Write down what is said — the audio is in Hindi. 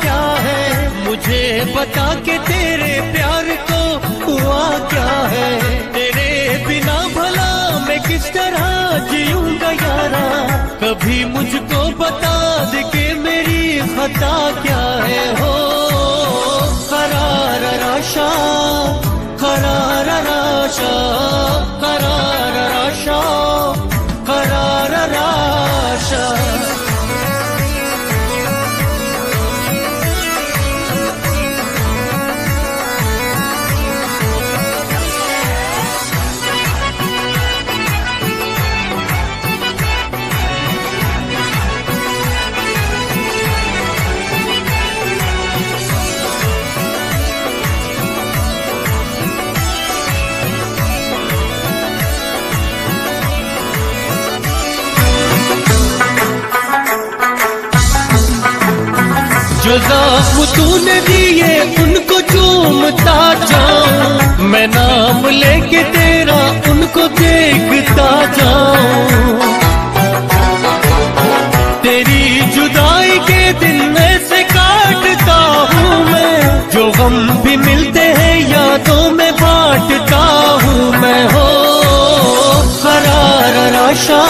क्या है, मुझे बता के तेरे प्यार को हुआ क्या है। तेरे बिना भला मैं किस तरह जीऊंगा यारा, कभी मुझको बता दे के मेरी खता क्या है। हो करार राशा, करार राशा, करार राशा, करार राशा। जो ज़ख्म तूने दिए उनको चूमता जाऊं, मैं नाम लेके तेरा उनको देखता जाऊं। तेरी जुदाई के दिन में से काटता हूँ मैं, जो गम भी मिलते हैं यादों में बांटता हूँ मैं। हो करार राशा।